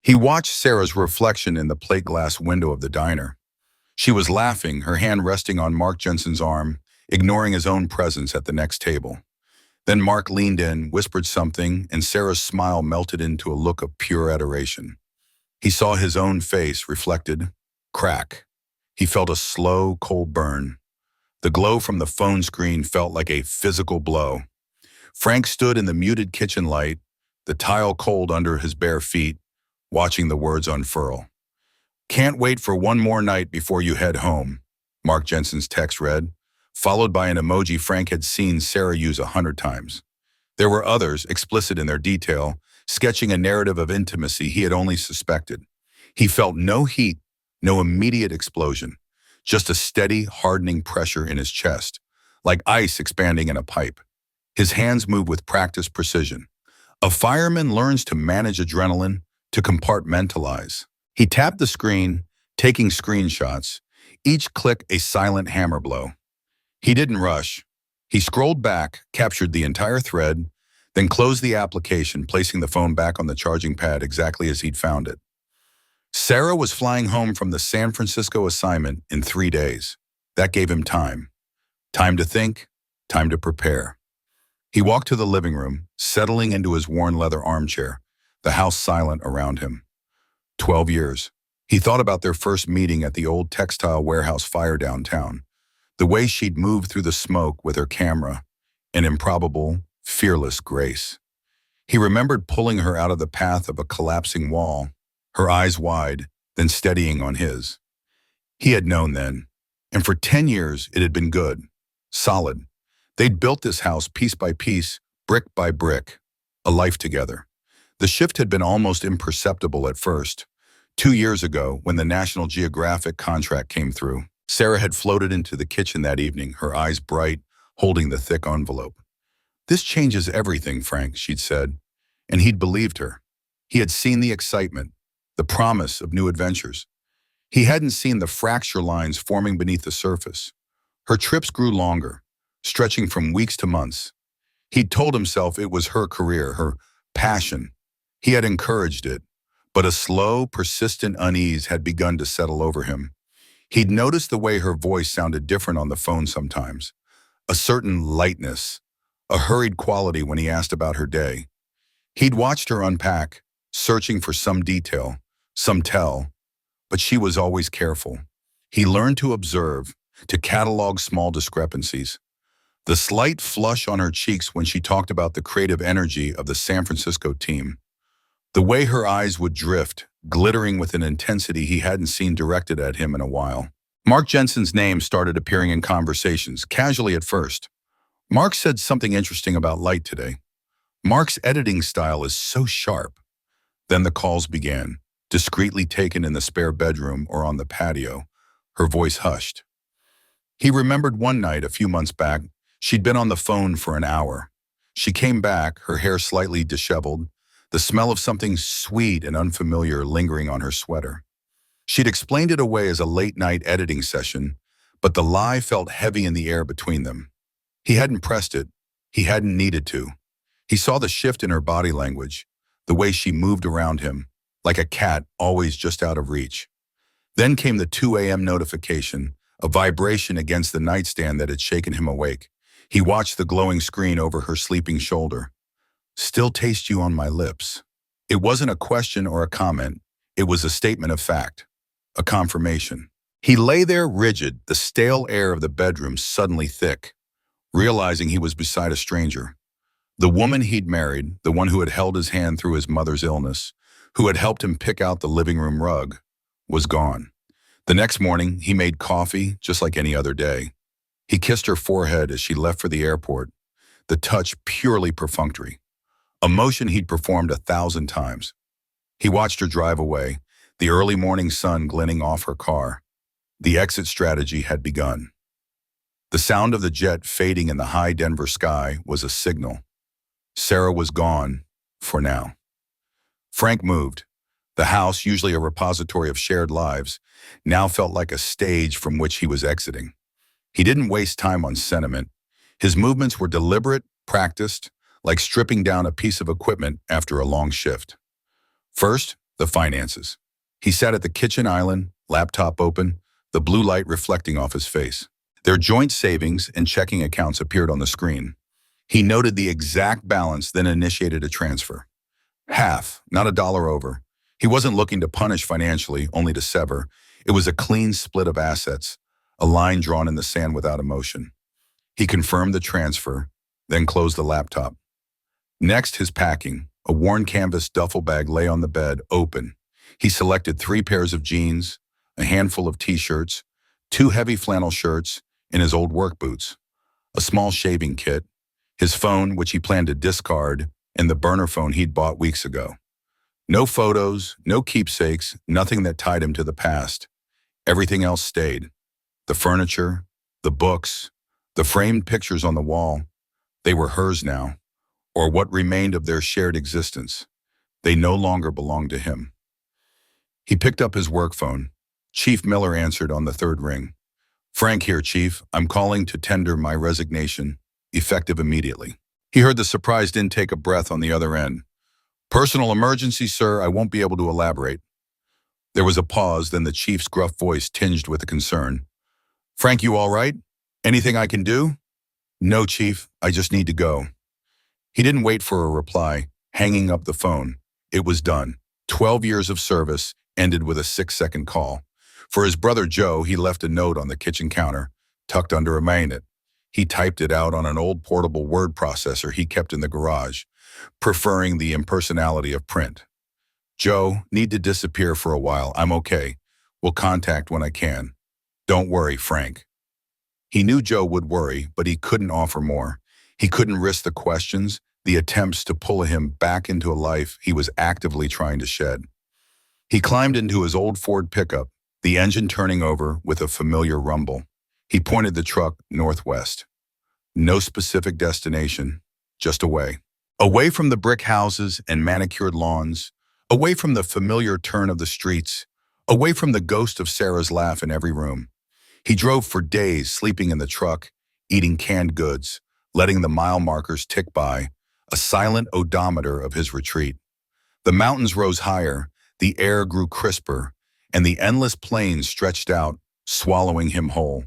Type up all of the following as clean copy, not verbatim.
He watched Sarah's reflection in the plate glass window of the diner. She was laughing, her hand resting on Mark Jensen's arm, ignoring his own presence at the next table. Then Mark leaned in, whispered something, and Sarah's smile melted into a look of pure adoration. He saw his own face reflected. Crack. He felt a slow, cold burn. The glow from the phone screen felt like a physical blow. Frank stood in the muted kitchen light, the tile cold under his bare feet, watching the words unfurl. "Can't wait for one more night before you head home," Mark Jensen's text read, followed by an emoji Frank had seen Sarah use 100 times. There were others, explicit in their detail, sketching a narrative of intimacy he had only suspected. He felt no heat, no immediate explosion, just a steady, hardening pressure in his chest, like ice expanding in a pipe. His hands moved with practiced precision. A fireman learns to manage adrenaline, to compartmentalize. He tapped the screen, taking screenshots, each click a silent hammer blow. He didn't rush. He scrolled back, captured the entire thread, then closed the application, placing the phone back on the charging pad exactly as he'd found it. Sarah was flying home from the San Francisco assignment in 3 days. That gave him time. Time to think, time to prepare. He walked to the living room, settling into his worn leather armchair, the house silent around him. 12 years. He thought about their first meeting at the old textile warehouse fire downtown, the way she'd moved through the smoke with her camera, an improbable, fearless grace. He remembered pulling her out of the path of a collapsing wall, her eyes wide, then steadying on his. He had known then, and for 10 years it had been good, solid. They'd built this house piece by piece, brick by brick, a life together. The shift had been almost imperceptible at first. 2 years ago, when the National Geographic contract came through, Sarah had floated into the kitchen that evening, her eyes bright, holding the thick envelope. "This changes everything, Frank," she'd said, and he'd believed her. He had seen the excitement, the promise of new adventures. He hadn't seen the fracture lines forming beneath the surface. Her trips grew longer, stretching from weeks to months. He'd told himself it was her career, her passion. He had encouraged it, but a slow, persistent unease had begun to settle over him. He'd noticed the way her voice sounded different on the phone sometimes, a certain lightness, a hurried quality when he asked about her day. He'd watched her unpack, searching for some detail, some tell, but she was always careful. He learned to observe, to catalog small discrepancies. The slight flush on her cheeks when she talked about the creative energy of the San Francisco team. The way her eyes would drift, glittering with an intensity he hadn't seen directed at him in a while. Mark Jensen's name started appearing in conversations, casually at first. "Mark said something interesting about light today. Mark's editing style is so sharp." Then the calls began, discreetly taken in the spare bedroom or on the patio, her voice hushed. He remembered one night a few months back, she'd been on the phone for an hour. She came back, her hair slightly disheveled, the smell of something sweet and unfamiliar lingering on her sweater. She'd explained it away as a late-night editing session, but the lie felt heavy in the air between them. He hadn't pressed it. He hadn't needed to. He saw the shift in her body language, the way she moved around him, like a cat always just out of reach. Then came the 2 a.m. notification, a vibration against the nightstand that had shaken him awake. He watched the glowing screen over her sleeping shoulder. "Still taste you on my lips." It wasn't a question or a comment. It was a statement of fact, a confirmation. He lay there rigid, the stale air of the bedroom suddenly thick, realizing he was beside a stranger. The woman he'd married, the one who had held his hand through his mother's illness, who had helped him pick out the living room rug, was gone. The next morning, he made coffee just like any other day. He kissed her forehead as she left for the airport, the touch purely perfunctory, a motion he'd performed 1,000 times. He watched her drive away, the early morning sun glinting off her car. The exit strategy had begun. The sound of the jet fading in the high Denver sky was a signal. Sarah was gone, for now. Frank moved. The house, usually a repository of shared lives, now felt like a stage from which he was exiting. He didn't waste time on sentiment. His movements were deliberate, practiced, like stripping down a piece of equipment after a long shift. First, the finances. He sat at the kitchen island, laptop open, the blue light reflecting off his face. Their joint savings and checking accounts appeared on the screen. He noted the exact balance, then initiated a transfer. Half, not a dollar over. He wasn't looking to punish financially, only to sever. It was a clean split of assets, a line drawn in the sand without emotion. He confirmed the transfer, then closed the laptop. Next, his packing. A worn canvas duffel bag lay on the bed, open. He selected 3 pairs of jeans, a handful of t-shirts, 2 heavy flannel shirts, and his old work boots. A small shaving kit, his phone, which he planned to discard, and the burner phone he'd bought weeks ago. No photos, no keepsakes, nothing that tied him to the past. Everything else stayed. The furniture, the books, the framed pictures on the wall. They were hers now, or what remained of their shared existence. They no longer belonged to him. He picked up his work phone. Chief Miller answered on the 3rd ring. "Frank here, Chief. I'm calling to tender my resignation, effective immediately." He heard the surprised intake of breath on the other end. "Personal emergency, sir. I won't be able to elaborate." There was a pause, then the chief's gruff voice tinged with a concern. "Frank, you all right? Anything I can do?" "No, Chief. I just need to go." He didn't wait for a reply. Hanging up the phone, it was done. 12 years of service ended with a 6-second call. For his brother Joe, he left a note on the kitchen counter, tucked under a magnet. He typed it out on an old portable word processor he kept in the garage, preferring the impersonality of print. "Joe, need to disappear for a while. I'm okay. Will contact when I can. Don't worry, Frank." He knew Joe would worry, but he couldn't offer more. He couldn't risk the questions, the attempts to pull him back into a life he was actively trying to shed. He climbed into his old Ford pickup, the engine turning over with a familiar rumble. He pointed the truck northwest. No specific destination, just away. Away from the brick houses and manicured lawns, away from the familiar turn of the streets, away from the ghost of Sarah's laugh in every room. He drove for days, sleeping in the truck, eating canned goods, letting the mile markers tick by, a silent odometer of his retreat. The mountains rose higher, the air grew crisper, and the endless plains stretched out, swallowing him whole.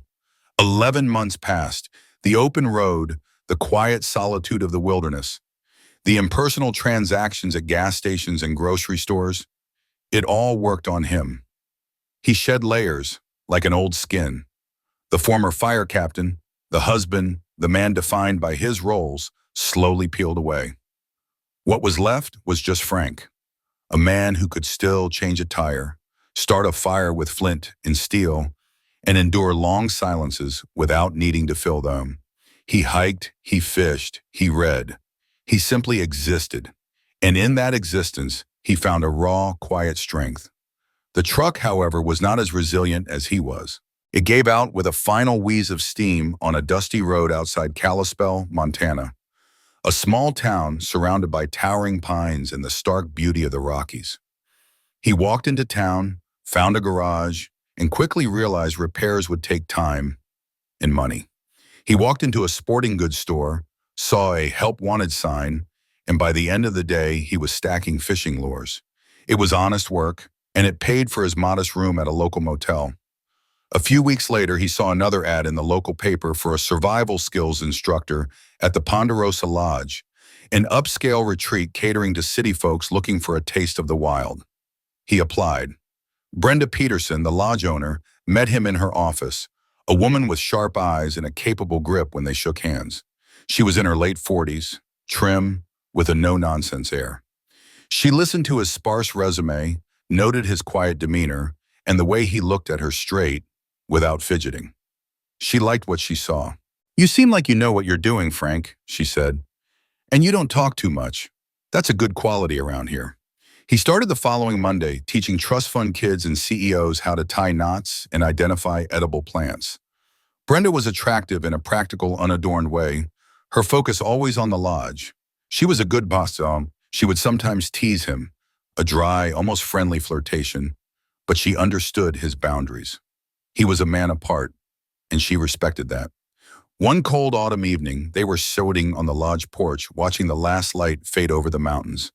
11 months passed, the open road, the quiet solitude of the wilderness, the impersonal transactions at gas stations and grocery stores. It all worked on him. He shed layers, like an old skin. The former fire captain, the husband, the man defined by his roles, slowly peeled away. What was left was just Frank, a man who could still change a tire, start a fire with flint and steel, and endure long silences without needing to fill them. He hiked, he fished, he read. He simply existed, and in that existence, he found a raw, quiet strength. The truck, however, was not as resilient as he was. It gave out with a final wheeze of steam on a dusty road outside Kalispell, Montana, a small town surrounded by towering pines and the stark beauty of the Rockies. He walked into town, found a garage, and quickly realized repairs would take time and money. He walked into a sporting goods store, saw a help wanted sign, and by the end of the day, he was stacking fishing lures. It was honest work, and it paid for his modest room at a local motel. A few weeks later, he saw another ad in the local paper for a survival skills instructor at the Ponderosa Lodge, an upscale retreat catering to city folks looking for a taste of the wild. He applied. Brenda Peterson, the lodge owner, met him in her office, a woman with sharp eyes and a capable grip when they shook hands. She was in her late 40s, trim, with a no-nonsense air. She listened to his sparse resume, noted his quiet demeanor, and the way he looked at her straight, without fidgeting. She liked what she saw. "You seem like you know what you're doing, Frank," she said. "And you don't talk too much. That's a good quality around here." He started the following Monday, teaching trust fund kids and CEOs how to tie knots and identify edible plants. Brenda was attractive in a practical, unadorned way, her focus always on the lodge. She was a good boss. She would sometimes tease him, a dry, almost friendly flirtation, but she understood his boundaries. He was a man apart, and she respected that. One cold autumn evening, they were sitting on the lodge porch, watching the last light fade over the mountains.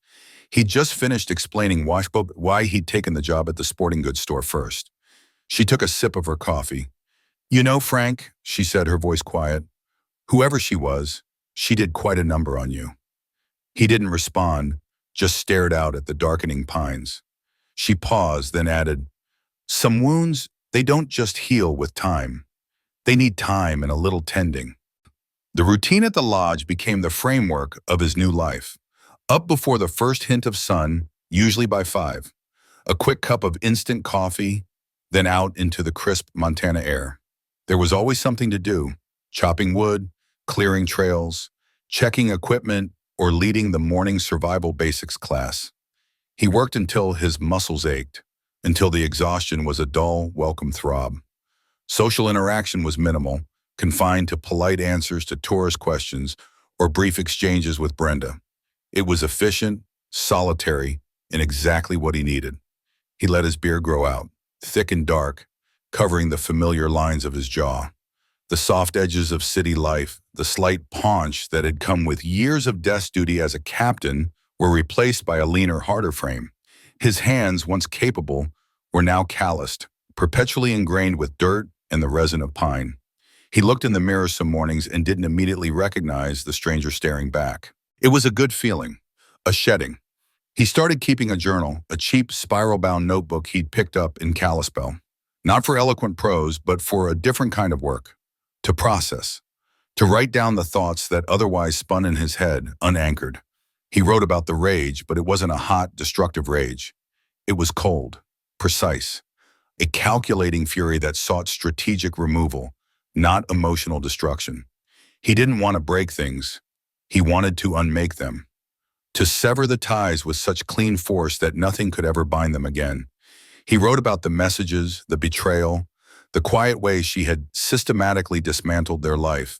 He'd just finished explaining why he'd taken the job at the sporting goods store first. She took a sip of her coffee. "You know, Frank," she said, her voice quiet, "whoever she was, she did quite a number on you." He didn't respond, just stared out at the darkening pines. She paused, then added, "Some wounds, they don't just heal with time. They need time and a little tending." The routine at the lodge became the framework of his new life. Up before the first hint of sun, usually by 5. A quick cup of instant coffee, then out into the crisp Montana air. There was always something to do: chopping wood, clearing trails, checking equipment, or leading the morning survival basics class. He worked until his muscles ached, until the exhaustion was a dull, welcome throb. Social interaction was minimal, confined to polite answers to tourist questions or brief exchanges with Brenda. It was efficient, solitary, and exactly what he needed. He let his beard grow out, thick and dark, covering the familiar lines of his jaw. The soft edges of city life, the slight paunch that had come with years of desk duty as a captain, were replaced by a leaner, harder frame. His hands, once capable, were now calloused, perpetually ingrained with dirt and the resin of pine. He looked in the mirror some mornings and didn't immediately recognize the stranger staring back. It was a good feeling, a shedding. He started keeping a journal, a cheap spiral-bound notebook he'd picked up in Kalispell. Not for eloquent prose, but for a different kind of work. To process. To write down the thoughts that otherwise spun in his head, unanchored. He wrote about the rage, but it wasn't a hot, destructive rage. It was cold, precise. A calculating fury that sought strategic removal, not emotional destruction. He didn't want to break things. He wanted to unmake them. To sever the ties with such clean force that nothing could ever bind them again. He wrote about the messages, the betrayal, the quiet way she had systematically dismantled their life,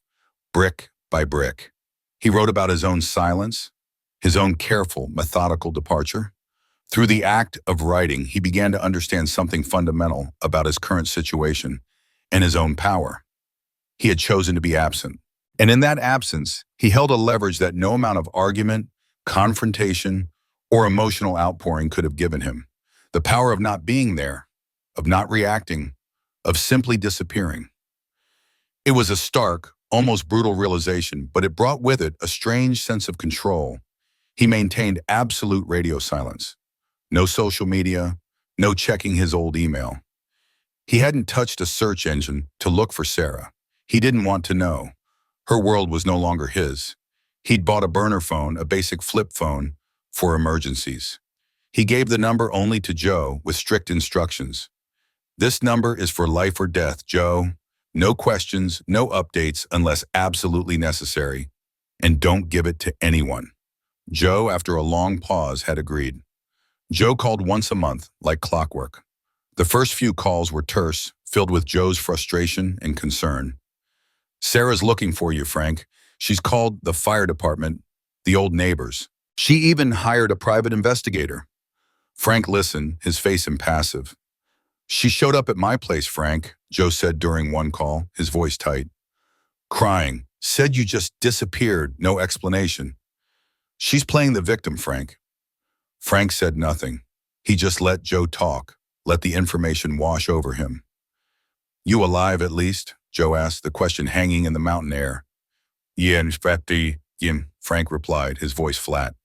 brick by brick. He wrote about his own silence, his own careful, methodical departure. Through the act of writing, he began to understand something fundamental about his current situation and his own power. He had chosen to be absent. And in that absence, he held a leverage that no amount of argument, confrontation, or emotional outpouring could have given him. The power of not being there, of not reacting, of simply disappearing. It was a stark, almost brutal realization, but it brought with it a strange sense of control. He maintained absolute radio silence. No social media, no checking his old email. He hadn't touched a search engine to look for Sarah. He didn't want to know. Her world was no longer his. He'd bought a burner phone, a basic flip phone, for emergencies. He gave the number only to Joe with strict instructions. "This number is for life or death, Joe. No questions, no updates unless absolutely necessary. And don't give it to anyone." Joe, after a long pause, had agreed. Joe called once a month, like clockwork. The first few calls were terse, filled with Joe's frustration and concern. "Sarah's looking for you, Frank. She's called the fire department, the old neighbors. She even hired a private investigator." Frank listened, his face impassive. "She showed up at my place, Frank," Joe said during one call, his voice tight. "Crying. Said you just disappeared, no explanation." "She's playing the victim, Frank." Frank said nothing. He just let Joe talk, let the information wash over him. "You alive at least?" Joe asked, the question hanging in the mountain air. "Yeah, Inspector," Frank replied, his voice flat.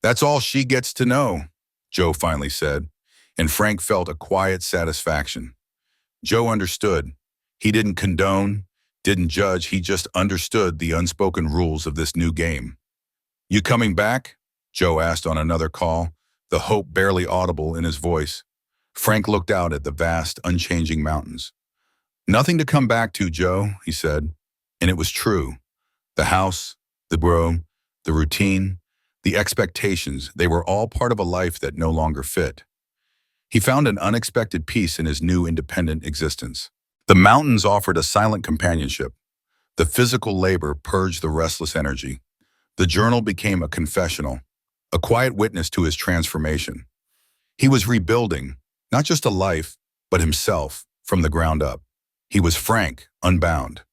"That's all she gets to know," Joe finally said, and Frank felt a quiet satisfaction. Joe understood. He didn't condone, didn't judge, he just understood the unspoken rules of this new game. "You coming back?" Joe asked on another call, the hope barely audible in his voice. Frank looked out at the vast, unchanging mountains. "Nothing to come back to, Joe," he said, and it was true. The house, the bro, the routine, the expectations, they were all part of a life that no longer fit. He found an unexpected peace in his new independent existence. The mountains offered a silent companionship. The physical labor purged the restless energy. The journal became a confessional, a quiet witness to his transformation. He was rebuilding, not just a life, but himself, from the ground up. He was Frank, unbound.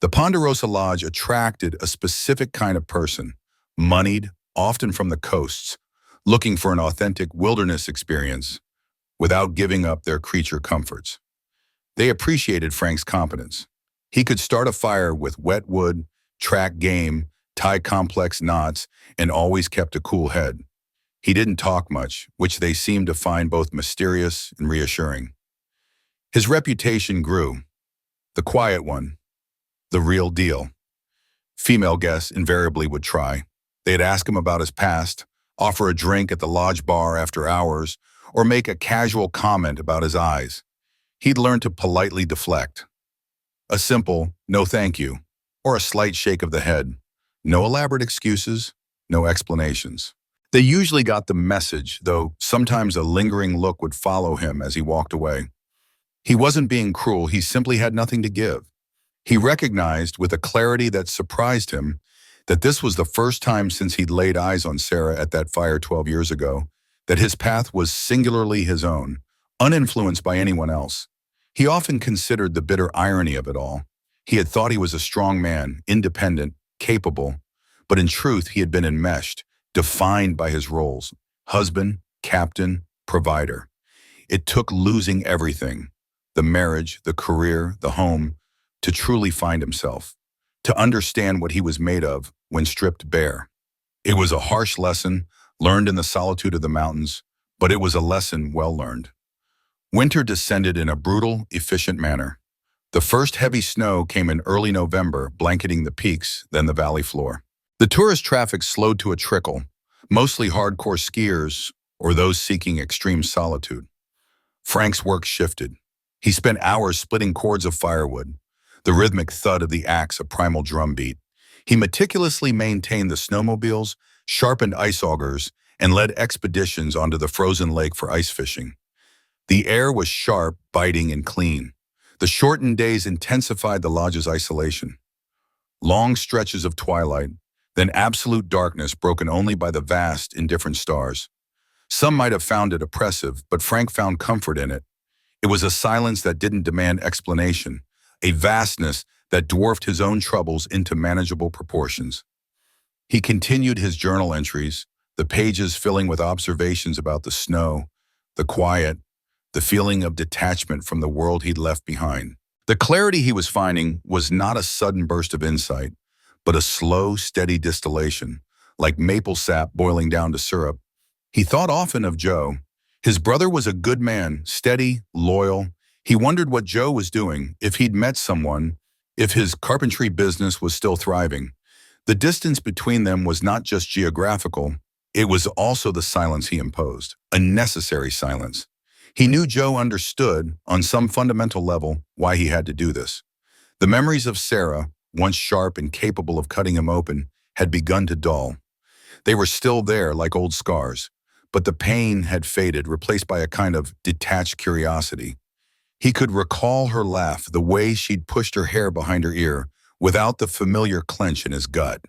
The Ponderosa Lodge attracted a specific kind of person, moneyed, often from the coasts, looking for an authentic wilderness experience without giving up their creature comforts. They appreciated Frank's competence. He could start a fire with wet wood, track game, tie complex knots, and always kept a cool head. He didn't talk much, which they seemed to find both mysterious and reassuring. His reputation grew. The quiet one, the real deal. Female guests invariably would try. They'd ask him about his past, offer a drink at the lodge bar after hours, or make a casual comment about his eyes. He'd learn to politely deflect. A simple, no thank you, or a slight shake of the head. No elaborate excuses, no explanations. They usually got the message, though sometimes a lingering look would follow him as he walked away. He wasn't being cruel, he simply had nothing to give. He recognized, with a clarity that surprised him, that this was the first time since he'd laid eyes on Sarah at that fire 12 years ago, that his path was singularly his own, uninfluenced by anyone else. He often considered the bitter irony of it all. He had thought he was a strong man, independent, capable, but in truth he had been enmeshed, defined by his roles: husband, captain, provider. It took losing everything, the marriage, the career, the home, to truly find himself, to understand what he was made of when stripped bare. It was a harsh lesson, learned in the solitude of the mountains, but it was a lesson well learned. Winter descended in a brutal, efficient manner. The first heavy snow came in early November, blanketing the peaks, then the valley floor. The tourist traffic slowed to a trickle, mostly hardcore skiers or those seeking extreme solitude. Frank's work shifted. He spent hours splitting cords of firewood, the rhythmic thud of the axe a primal drumbeat. He meticulously maintained the snowmobiles, sharpened ice augers, and led expeditions onto the frozen lake for ice fishing. The air was sharp, biting, and clean. The shortened days intensified the lodge's isolation. Long stretches of twilight, then absolute darkness broken only by the vast, indifferent stars. Some might have found it oppressive, but Frank found comfort in it. It was a silence that didn't demand explanation, a vastness that dwarfed his own troubles into manageable proportions. He continued his journal entries, the pages filling with observations about the snow, the quiet, the feeling of detachment from the world he'd left behind. The clarity he was finding was not a sudden burst of insight, but a slow, steady distillation, like maple sap boiling down to syrup. He thought often of Joe. His brother was a good man, steady, loyal. He wondered what Joe was doing, if he'd met someone, if his carpentry business was still thriving. The distance between them was not just geographical, it was also the silence he imposed, a necessary silence. He knew Joe understood, on some fundamental level, why he had to do this. The memories of Sarah, once sharp and capable of cutting him open, had begun to dull. They were still there like old scars, but the pain had faded, replaced by a kind of detached curiosity. He could recall her laugh, the way she'd pushed her hair behind her ear, without the familiar clench in his gut.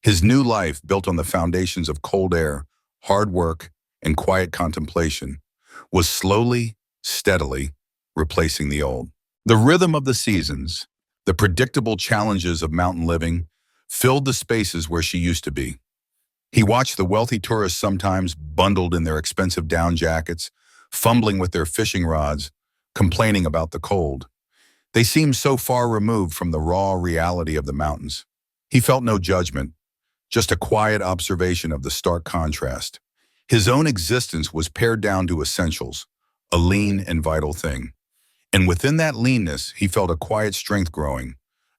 His new life, built on the foundations of cold air, hard work, and quiet contemplation, was slowly, steadily replacing the old. The rhythm of the seasons, the predictable challenges of mountain living, filled the spaces where she used to be. He watched the wealthy tourists, sometimes bundled in their expensive down jackets, fumbling with their fishing rods, complaining about the cold. They seemed so far removed from the raw reality of the mountains. He felt no judgment, just a quiet observation of the stark contrast. His own existence was pared down to essentials, a lean and vital thing. And within that leanness, he felt a quiet strength growing,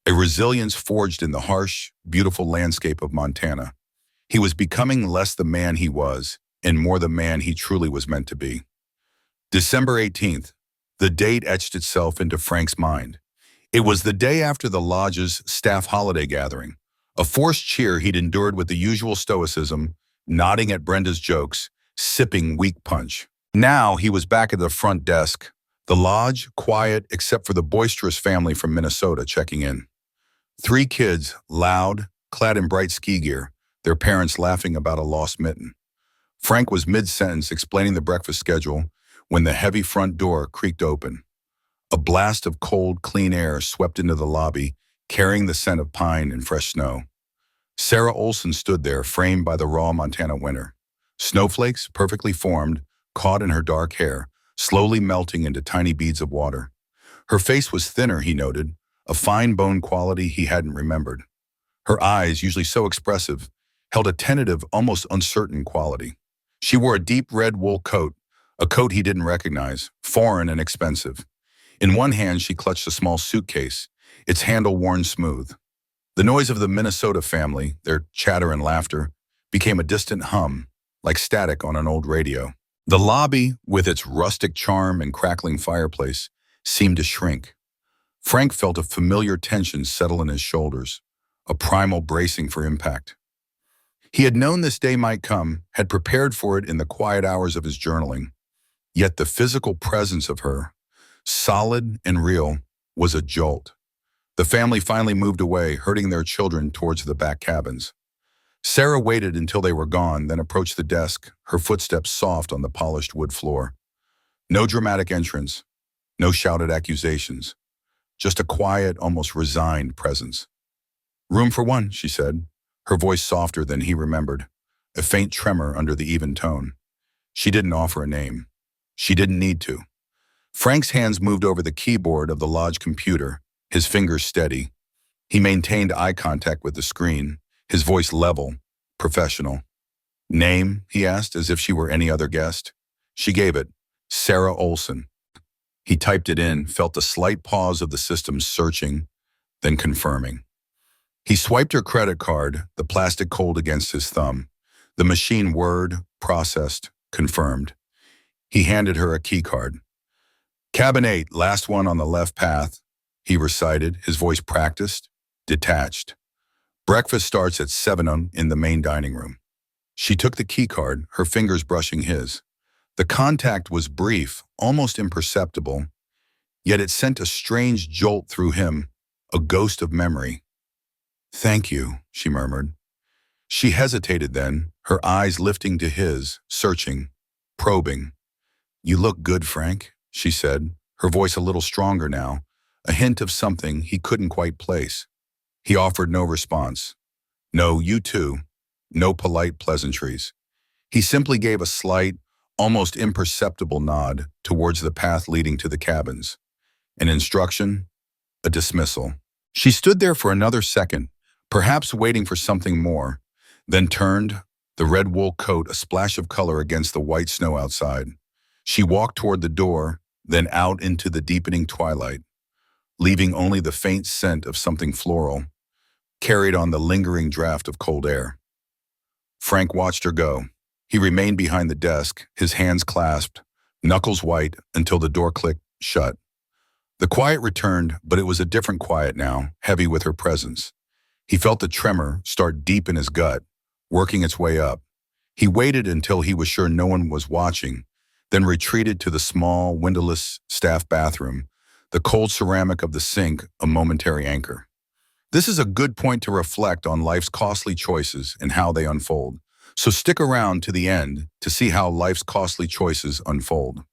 a resilience forged in the harsh, beautiful landscape of Montana. He was becoming less the man he was, and more the man he truly was meant to be. December 18th, the date etched itself into Frank's mind. It was the day after the lodge's staff holiday gathering, a forced cheer he'd endured with the usual stoicism, nodding at Brenda's jokes, sipping weak punch. Now he was back at the front desk, the lodge quiet except for the boisterous family from Minnesota checking in. 3 kids, loud, clad in bright ski gear, their parents laughing about a lost mitten. Frank was mid-sentence explaining the breakfast schedule when the heavy front door creaked open. A blast of cold, clean air swept into the lobby, carrying the scent of pine and fresh snow. Sarah Olson stood there, framed by the raw Montana winter. Snowflakes, perfectly formed, caught in her dark hair, slowly melting into tiny beads of water. Her face was thinner, he noted, a fine bone quality he hadn't remembered. Her eyes, usually so expressive, held a tentative, almost uncertain quality. She wore a deep red wool coat, a coat he didn't recognize, foreign and expensive. In one hand, she clutched a small suitcase, its handle worn smooth. The noise of the Minnesota family, their chatter and laughter, became a distant hum, like static on an old radio. The lobby, with its rustic charm and crackling fireplace, seemed to shrink. Frank felt a familiar tension settle in his shoulders, a primal bracing for impact. He had known this day might come, had prepared for it in the quiet hours of his journaling. Yet the physical presence of her, solid and real, was a jolt. The family finally moved away, herding their children towards the back cabins. Sarah waited until they were gone, then approached the desk, her footsteps soft on the polished wood floor. No dramatic entrance, no shouted accusations, just a quiet, almost resigned presence. "Room for one," she said, her voice softer than he remembered, a faint tremor under the even tone. She didn't offer a name. She didn't need to. Frank's hands moved over the keyboard of the lodge computer, his fingers steady. He maintained eye contact with the screen, his voice level, professional. "Name?" he asked, as if she were any other guest. She gave it. "Sarah Olson." He typed it in, felt the slight pause of the system searching, then confirming. He swiped her credit card, the plastic cold against his thumb. The machine word, processed, confirmed. He handed her a key card. "Cabin 8, last one on the left path," he recited, his voice practiced, detached. "Breakfast starts at 7 in the main dining room." She took the key card, her fingers brushing his. The contact was brief, almost imperceptible, yet it sent a strange jolt through him, a ghost of memory. "Thank you," she murmured. She hesitated then, her eyes lifting to his, searching, probing. "You look good, Frank," she said, her voice a little stronger now, a hint of something he couldn't quite place. He offered no response. No, "you too." No polite pleasantries. He simply gave a slight, almost imperceptible nod towards the path leading to the cabins. An instruction, a dismissal. She stood there for another second, perhaps waiting for something more, then turned, the red wool coat a splash of color against the white snow outside. She walked toward the door, then out into the deepening twilight, leaving only the faint scent of something floral, carried on the lingering draft of cold air. Frank watched her go. He remained behind the desk, his hands clasped, knuckles white, until the door clicked shut. The quiet returned, but it was a different quiet now, heavy with her presence. He felt the tremor start deep in his gut, working its way up. He waited until he was sure no one was watching, then retreated to the small, windowless staff bathroom, the cold ceramic of the sink a momentary anchor. This is a good point to reflect on life's costly choices and how they unfold. So stick around to the end to see how life's costly choices unfold.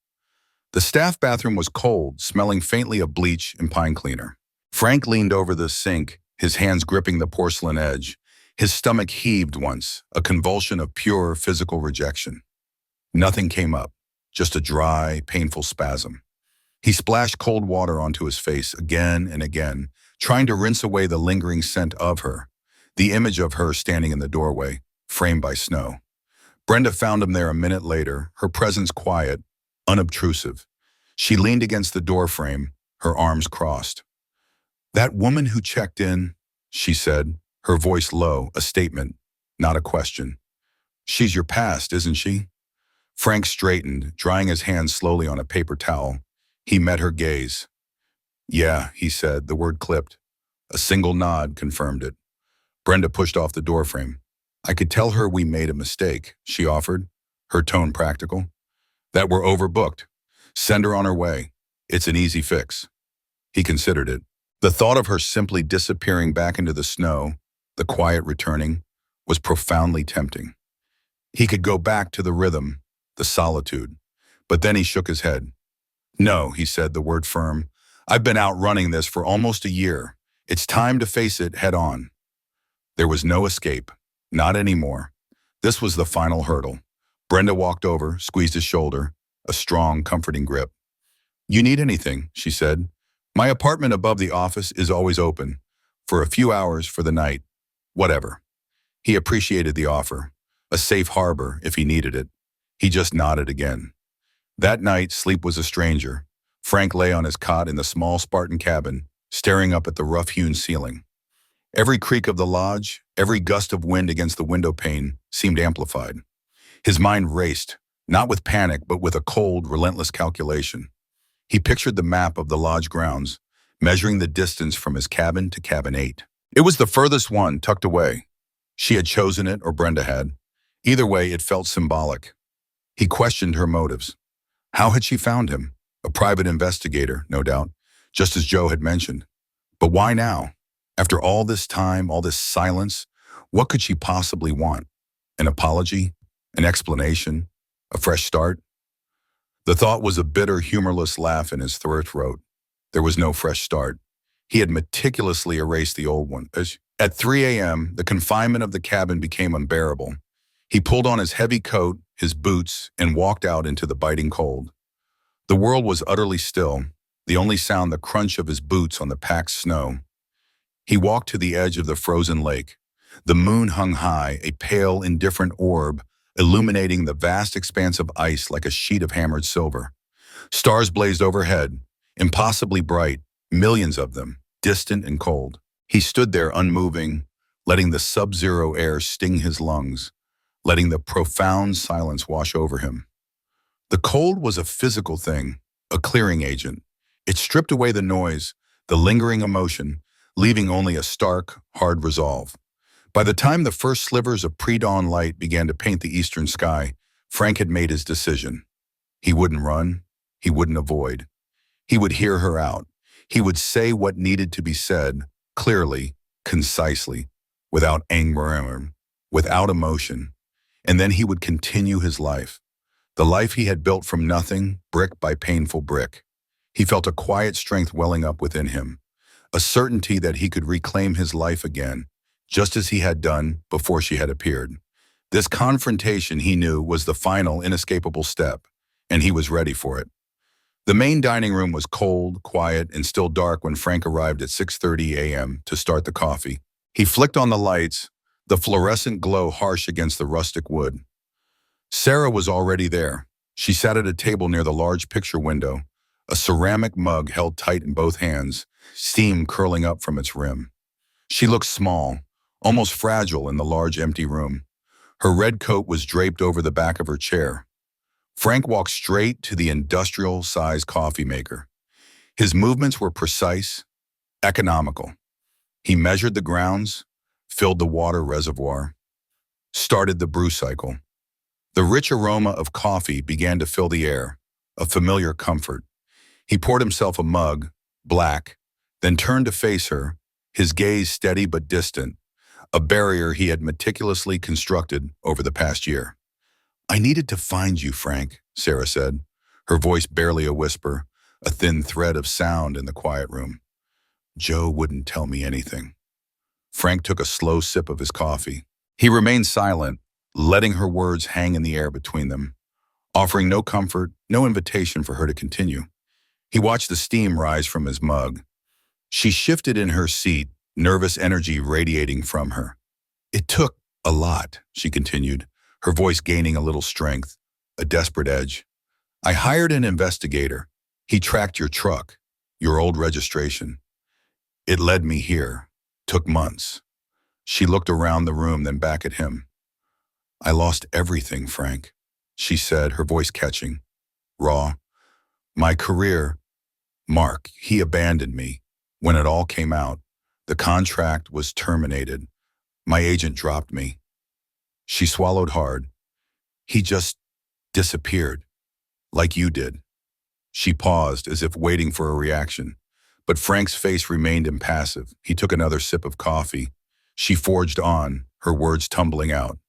The staff bathroom was cold, smelling faintly of bleach and pine cleaner. Frank leaned over the sink, his hands gripping the porcelain edge. His stomach heaved once, a convulsion of pure physical rejection. Nothing came up, just a dry, painful spasm. He splashed cold water onto his face again and again, trying to rinse away the lingering scent of her, the image of her standing in the doorway, framed by snow. Brenda found him there a minute later, her presence quiet, unobtrusive. She leaned against the doorframe, her arms crossed. "That woman who checked in," she said, her voice low, a statement, not a question. "She's your past, isn't she?" Frank straightened, drying his hands slowly on a paper towel. He met her gaze. "Yeah," he said, the word clipped. A single nod confirmed it. Brenda pushed off the doorframe. "I could tell her we made a mistake," she offered, her tone practical. "That we're overbooked. Send her on her way. It's an easy fix." He considered it. The thought of her simply disappearing back into the snow, the quiet returning, was profoundly tempting. He could go back to the rhythm, the solitude. But then he shook his head. "No," he said, the word firm. "I've been out running this for almost a year. It's time to face it head on." There was no escape. Not anymore. This was the final hurdle. Brenda walked over, squeezed his shoulder, a strong, comforting grip. "You need anything," she said. "My apartment above the office is always open. For a few hours for the night. Whatever." He appreciated the offer. A safe harbor if he needed it. He just nodded again. That night, sleep was a stranger. Frank lay on his cot in the small Spartan cabin, staring up at the rough-hewn ceiling. Every creak of the lodge, every gust of wind against the window pane seemed amplified. His mind raced, not with panic, but with a cold, relentless calculation. He pictured the map of the lodge grounds, measuring the distance from his cabin to cabin 8. It was the furthest one, tucked away. She had chosen it, or Brenda had. Either way, it felt symbolic. He questioned her motives. How had she found him? A private investigator, no doubt, just as Joe had mentioned. But why now? After all this time, all this silence, what could she possibly want? An apology? An explanation? A fresh start? The thought was a bitter, humorless laugh in his throat. There was no fresh start. He had meticulously erased the old one. At 3 a.m., the confinement of the cabin became unbearable. He pulled on his heavy coat, his boots, and walked out into the biting cold. The world was utterly still, the only sound the crunch of his boots on the packed snow. He walked to the edge of the frozen lake. The moon hung high, a pale, indifferent orb, illuminating the vast expanse of ice like a sheet of hammered silver. Stars blazed overhead, impossibly bright, millions of them, distant and cold. He stood there unmoving, letting the sub-zero air sting his lungs, letting the profound silence wash over him. The cold was a physical thing, a clearing agent. It stripped away the noise, the lingering emotion, leaving only a stark, hard resolve. By the time the first slivers of pre-dawn light began to paint the eastern sky, Frank had made his decision. He wouldn't run. He wouldn't avoid. He would hear her out. He would say what needed to be said, clearly, concisely, without anger, without emotion. And then he would continue his life. The life he had built from nothing, brick by painful brick. He felt a quiet strength welling up within him, a certainty that he could reclaim his life again, just as he had done before she had appeared. This confrontation, he knew, was the final, inescapable step, and he was ready for it. The main dining room was cold, quiet, and still dark when Frank arrived at 6:30 a.m. to start the coffee. He flicked on the lights, the fluorescent glow harsh against the rustic wood. Sarah was already there. She sat at a table near the large picture window, a ceramic mug held tight in both hands, steam curling up from its rim. She looked small, almost fragile in the large empty room. Her red coat was draped over the back of her chair. Frank walked straight to the industrial-sized coffee maker. His movements were precise, economical. He measured the grounds, filled the water reservoir, started the brew cycle. The rich aroma of coffee began to fill the air, a familiar comfort. He poured himself a mug, black, then turned to face her, his gaze steady but distant, a barrier he had meticulously constructed over the past year. "I needed to find you, Frank," Sarah said, her voice barely a whisper, a thin thread of sound in the quiet room. "Joe wouldn't tell me anything." Frank took a slow sip of his coffee. He remained silent, letting her words hang in the air between them, offering no comfort, no invitation for her to continue. He watched the steam rise from his mug. She shifted in her seat, nervous energy radiating from her. "It took a lot," she continued, her voice gaining a little strength, a desperate edge. "I hired an investigator. He tracked your truck, your old registration. It led me here. Took months." She looked around the room, then back at him. "I lost everything, Frank," she said, her voice catching, raw. "My career, Mark, he abandoned me. When it all came out, the contract was terminated. My agent dropped me." She swallowed hard. "He just disappeared, like you did." She paused, as if waiting for a reaction. But Frank's face remained impassive. He took another sip of coffee. She forged on, her words tumbling out.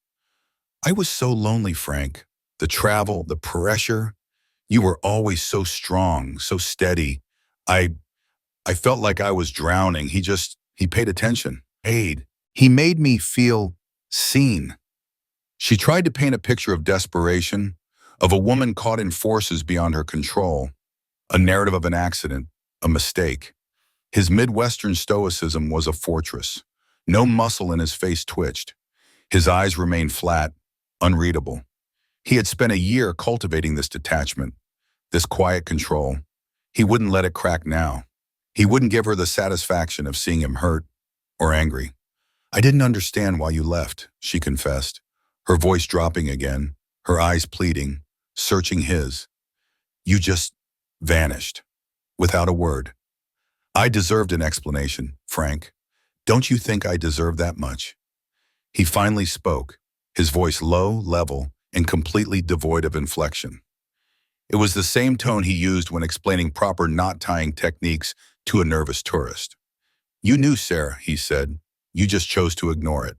"I was so lonely, Frank. The travel, the pressure. You were always so strong, so steady. I felt like I was drowning. He paid attention. He made me feel seen." She tried to paint a picture of desperation, of a woman caught in forces beyond her control, a narrative of an accident, a mistake. His Midwestern stoicism was a fortress. No muscle in his face twitched. His eyes remained flat, unreadable. He had spent a year cultivating this detachment, this quiet control. He wouldn't let it crack now. He wouldn't give her the satisfaction of seeing him hurt or angry. "I didn't understand why you left," she confessed, her voice dropping again, her eyes pleading, searching his. "You just vanished, without a word." "I deserved an explanation, Frank. Don't you think I deserve that much?" He finally spoke, his voice low, level, and completely devoid of inflection. It was the same tone he used when explaining proper knot-tying techniques to a nervous tourist. "You knew, Sarah," he said. "You just chose to ignore it."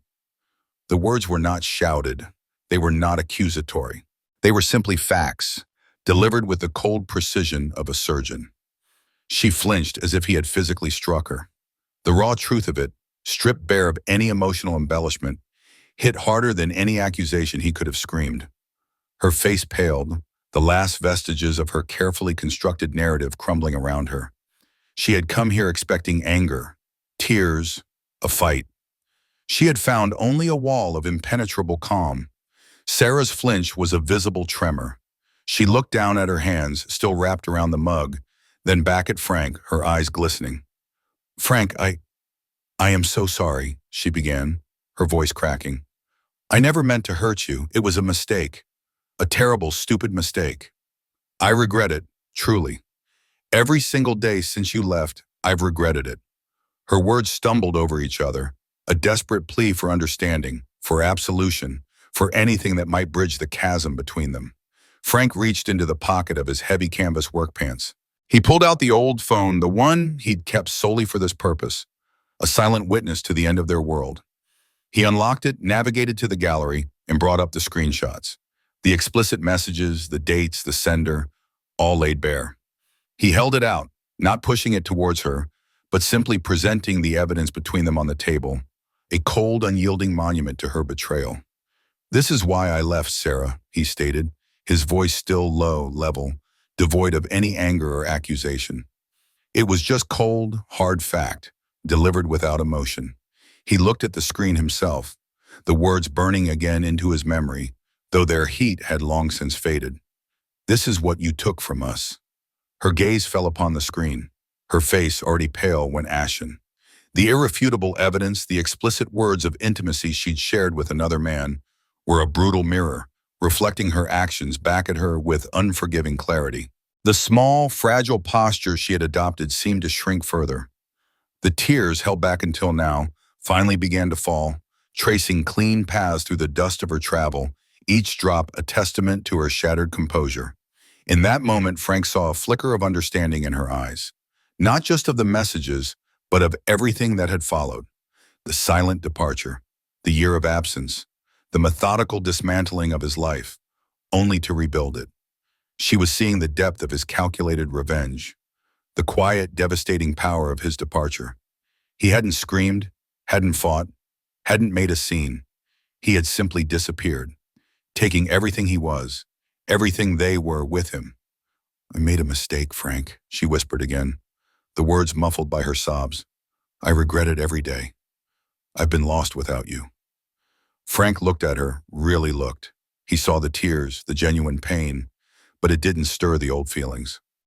The words were not shouted. They were not accusatory. They were simply facts, delivered with the cold precision of a surgeon. She flinched as if he had physically struck her. The raw truth of it, stripped bare of any emotional embellishment, hit harder than any accusation he could have screamed. Her face paled, the last vestiges of her carefully constructed narrative crumbling around her. She had come here expecting anger, tears, a fight. She had found only a wall of impenetrable calm. Sarah's flinch was a visible tremor. She looked down at her hands, still wrapped around the mug, then back at Frank, her eyes glistening. "Frank, I am so sorry," she began, her voice cracking. "I never meant to hurt you. It was a mistake. A terrible, stupid mistake. I regret it, truly. Every single day since you left, I've regretted it." Her words stumbled over each other, a desperate plea for understanding, for absolution, for anything that might bridge the chasm between them. Frank reached into the pocket of his heavy canvas work pants. He pulled out the old phone, the one he'd kept solely for this purpose, a silent witness to the end of their world. He unlocked it, navigated to the gallery, and brought up the screenshots. The explicit messages, the dates, the sender, all laid bare. He held it out, not pushing it towards her, but simply presenting the evidence between them on the table, a cold, unyielding monument to her betrayal. "This is why I left, Sarah," he stated, his voice still low, level, devoid of any anger or accusation. It was just cold, hard fact, delivered without emotion. He looked at the screen himself, the words burning again into his memory, though their heat had long since faded. "This is what you took from us." Her gaze fell upon the screen, her face already pale when ashen. The irrefutable evidence, the explicit words of intimacy she'd shared with another man, were a brutal mirror, reflecting her actions back at her with unforgiving clarity. The small, fragile posture she had adopted seemed to shrink further. The tears, held back until now, finally began to fall, tracing clean paths through the dust of her travel, each drop a testament to her shattered composure. In that moment, Frank saw a flicker of understanding in her eyes, not just of the messages, but of everything that had followed. The silent departure, the year of absence, the methodical dismantling of his life, only to rebuild it. She was seeing the depth of his calculated revenge, the quiet, devastating power of his departure. He hadn't screamed, hadn't fought, hadn't made a scene. He had simply disappeared, taking everything he was, everything they were with him. "I made a mistake, Frank," she whispered again, the words muffled by her sobs. "I regret it every day. I've been lost without you." Frank looked at her, really looked. He saw the tears, the genuine pain, but it didn't stir the old feelings.